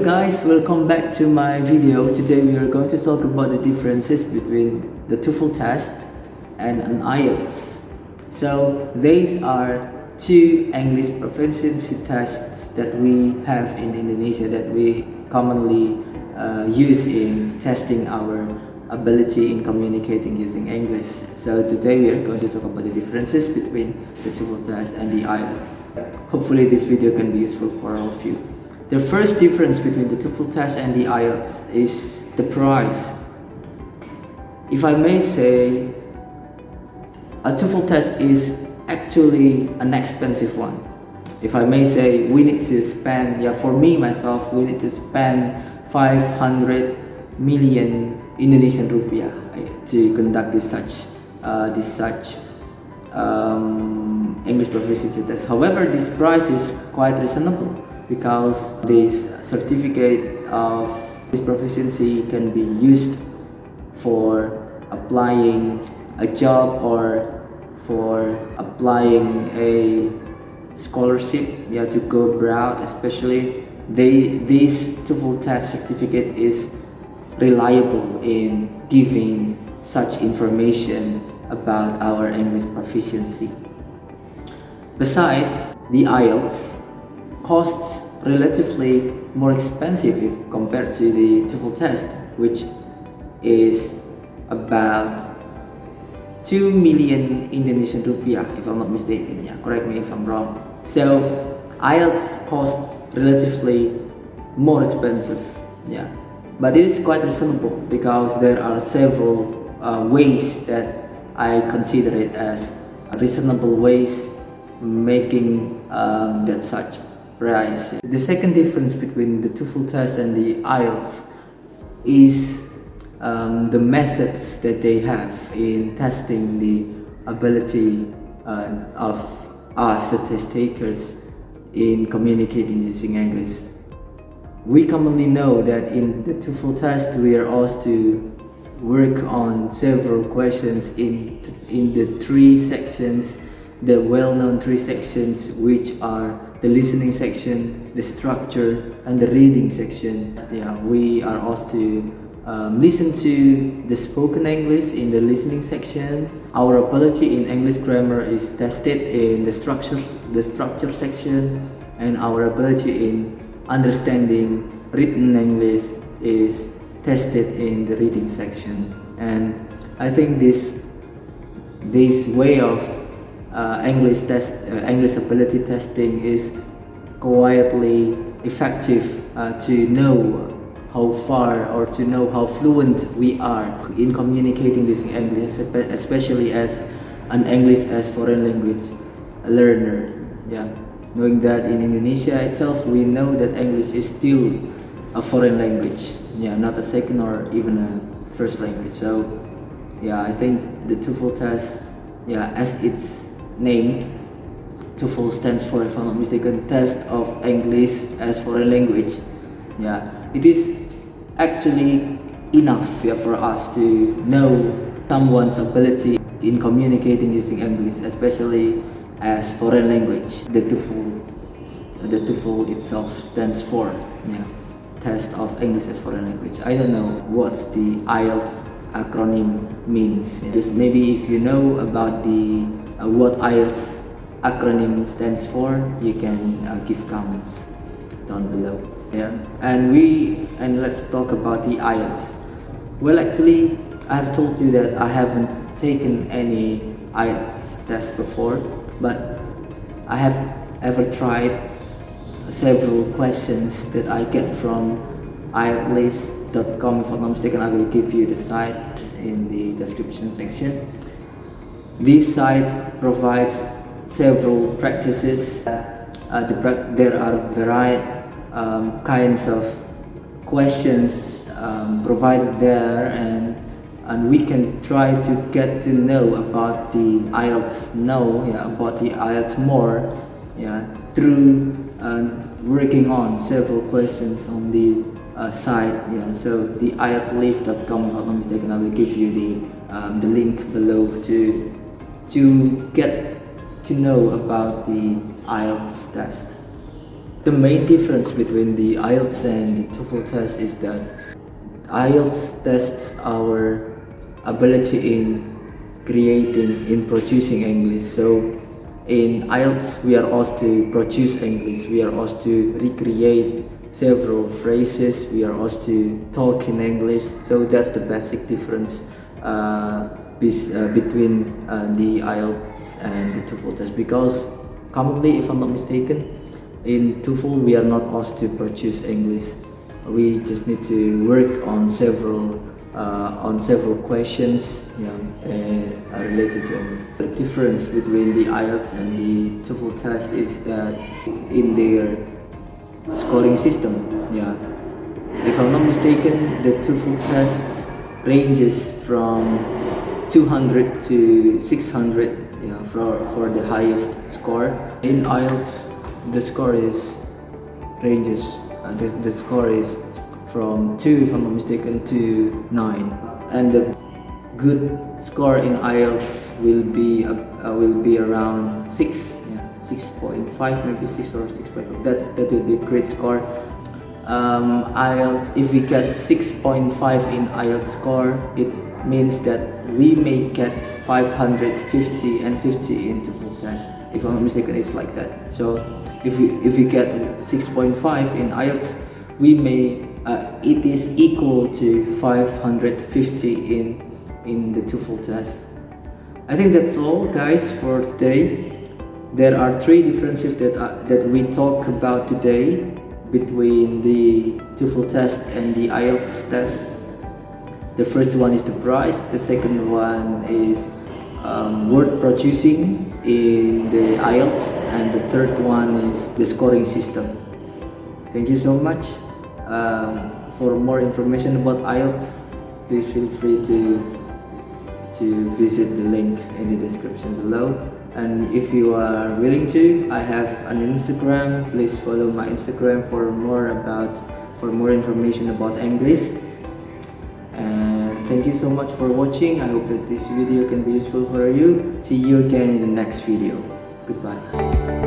Hello guys, welcome back to my video. Today we are going to talk about the differences between the TOEFL test and an IELTS. So these are two English proficiency tests that we have in Indonesia that we commonly use in testing our ability in communicating using English. So today we are going to talk about the differences between the TOEFL test and the IELTS. Hopefully this video can be useful for all of you. The first difference between the TOEFL test and the IELTS is the price. If I may say, a TOEFL test is actually an expensive one. If I may say, we need to spend, for me myself, we need to spend 500 million Indonesian rupiah to conduct this such English proficiency test. However, this price is quite reasonable, because this certificate of this proficiency can be used for applying a job or for applying a scholarship to go abroad. Especially this TOEFL test certificate is reliable in giving such information about our English proficiency. Besides, the IELTS costs relatively more expensive if compared to the TOEFL test, which is about 2 million Indonesian rupiah, if I'm not mistaken. Correct me if I'm wrong. So IELTS costs relatively more expensive, but it is quite reasonable because there are several ways that I consider it as reasonable ways making that such price. The second difference between the TOEFL test and the IELTS is the methods that they have in testing the ability of us, the test takers, in communicating using English. We commonly know that in the TOEFL test we are asked to work on several questions in the three sections, the well-known three sections, which are the listening section, the structure, and the reading section. We are asked to listen to the spoken English in the listening section. Our ability in English grammar is tested in the structure section, and our ability in understanding written English is tested in the reading section. And I think this way of English ability testing is quietly effective to know how far or to know how fluent we are in communicating using English, especially as an English as foreign language learner. Knowing that in Indonesia itself, we know that English is still a foreign language, not a second or even a first language. So I think the TOEFL test, as it's named, TOEFL stands for, if I'm not mistaken, Test of English as Foreign Language. It is actually enough for us to know someone's ability in communicating using English, especially as foreign language. The TOEFL itself stands for Test of English as Foreign Language. I don't know what the IELTS acronym means. Just maybe if you know about the what IELTS acronym stands for, you can give comments down below. And let's talk about the IELTS. Well, actually, I've told you that I haven't taken any IELTS test before, but I have ever tried several questions that I get from IELTS.com. If I'm not mistaken, I will give you the site in the description section. This site provides several practices. There are varied kinds of questions provided there, and we can try to get to know about the IELTS about the IELTS more through working on several questions on the site. So the IELTS.com, if I'm not mistaken, I will give you the link below to get to know about the IELTS test. The main difference between the IELTS and the TOEFL test is that IELTS tests our ability in producing English. So in IELTS we are asked to produce English, we are asked to recreate several phrases, we are asked to talk in English. So that's the basic difference between the IELTS and the TOEFL test, because commonly, if I'm not mistaken, in TOEFL we are not asked to produce English. We just need to work on several questions related to English. The difference between the IELTS and the TOEFL test is that it's in their scoring system. Yeah, if I'm not mistaken, the TOEFL test ranges from 200 to 600, for the highest score. In IELTS, the score is ranges. The score is from 2, if I'm not mistaken, to 9, and the good score in IELTS will be around 6, 6.5, maybe 6 or 6.5. That will be a great score. IELTS, if we get 6.5 in IELTS score, it means that we may get 550 and 50 in TOEFL test. If I'm not mistaken, it's like that. So if we get 6.5 in IELTS, we may it is equal to 550 in the TOEFL test. I think that's all, guys, for today. There are 3 differences that we talk about today between the TOEFL test and the IELTS test. The first one is the price, the second one is word producing in the IELTS, and the third one is the scoring system. Thank you so much. For more information about IELTS, please feel free to visit the link in the description below. And if you are willing to, I have an Instagram. Please follow my Instagram for more information about English. And thank you so much for watching. I hope that this video can be useful for you. See you again in the next video. Goodbye.